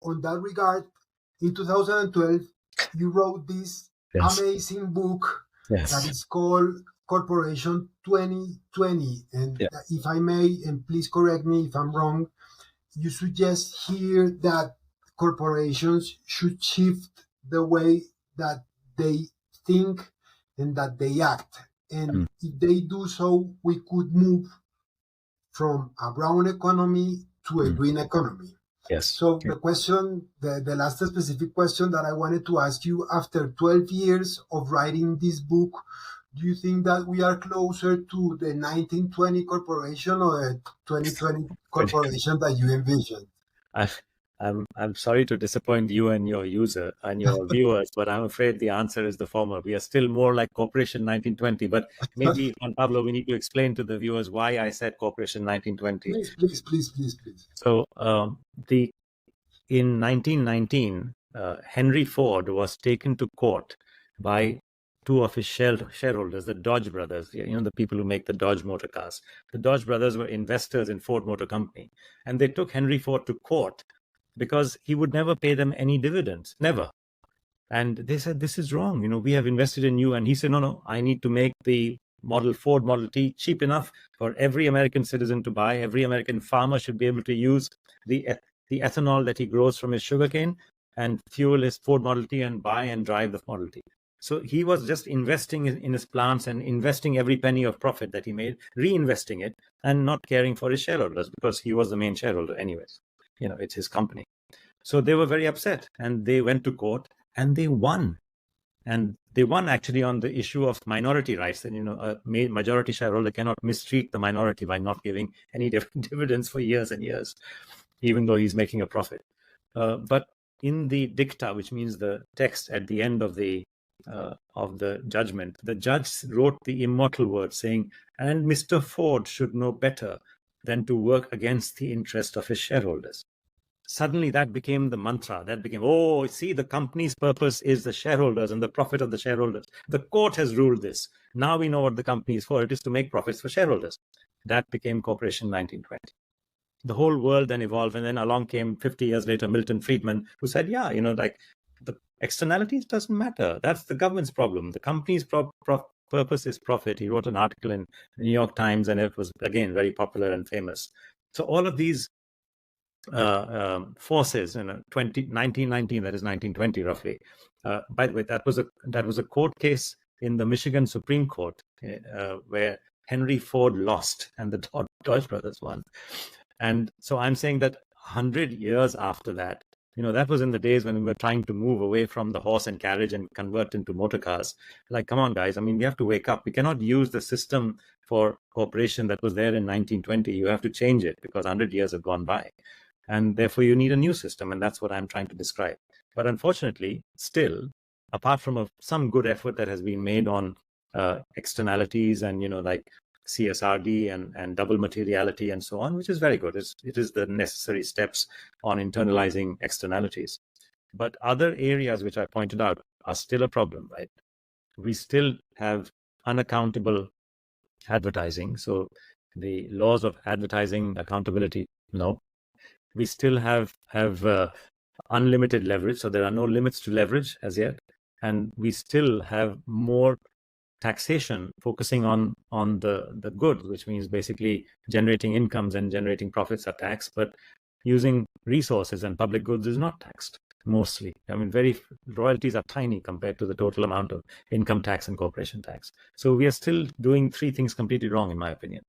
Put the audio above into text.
on that regard, in 2012, you wrote this amazing book that is called Corporation 2020. And if I may, and please correct me if I'm wrong, you suggest here that corporations should shift the way that they think and that they act. And if they do so, we could move from a brown economy to a green economy. Yes. So the question, the last specific question that I wanted to ask you, after 12 years of writing this book, do you think that we are closer to the 1920 corporation or the 2020 corporation that you envisioned? I'm sorry to disappoint you and your user and your viewers, but I'm afraid the answer is the former. We are still more like Corporation 1920. But maybe, Juan Pablo, we need to explain to the viewers why I said Corporation 1920. Please. So in 1919, Henry Ford was taken to court by two of his shareholders, the Dodge brothers, the people who make the Dodge motor cars. The Dodge brothers were investors in Ford Motor Company, and they took Henry Ford to court because he would never pay them any dividends, never. And they said, this is wrong. We have invested in you. And he said, no, I need to make the Ford Model T cheap enough for every American citizen to buy. Every American farmer should be able to use the ethanol that he grows from his sugarcane and fuel his Ford Model T and buy and drive the Model T. So he was just investing in his plants and investing every penny of profit that he made, reinvesting it, and not caring for his shareholders because he was the main shareholder anyways. It's his company. So they were very upset and they went to court and they won. And they won actually on the issue of minority rights. And, a majority shareholder cannot mistreat the minority by not giving any dividends for years and years, even though he's making a profit. But in the dicta, which means the text at the end of the judgment, the judge wrote the immortal words saying, and Mr. Ford should know better than to work against the interest of his shareholders. Suddenly that became the mantra. That became, the company's purpose is the shareholders and the profit of the shareholders. The court has ruled this. Now we know what the company is for. It is to make profits for shareholders. That became Corporation 1920. The whole world then evolved. And then along came 50 years later, Milton Friedman, who said, the externalities doesn't matter. That's the government's problem. The company's purpose is profit. He wrote an article in the New York Times, and it was, again, very popular and famous. So all of these forces in 1919, that is 1920 roughly. By the way, that was a court case in the Michigan Supreme Court where Henry Ford lost and the Dodge brothers won. And so I'm saying that 100 years after that, that was in the days when we were trying to move away from the horse and carriage and convert into motor cars. Like, come on, guys. We have to wake up. We cannot use the system for cooperation that was there in 1920. You have to change it because 100 years have gone by. And therefore, you need a new system. And that's what I'm trying to describe. But unfortunately, still, apart from some good effort that has been made on externalities and, like CSRD and double materiality and so on, which is very good. It is the necessary steps on internalizing externalities. But other areas which I pointed out are still a problem, right? We still have unaccountable advertising. So the laws of advertising accountability, no. We still have unlimited leverage. So there are no limits to leverage as yet. And we still have more taxation focusing on the goods, which means basically generating incomes and generating profits are taxed, but using resources and public goods is not taxed mostly. Royalties are tiny compared to the total amount of income tax and corporation tax. So we are still doing three things completely wrong, in my opinion.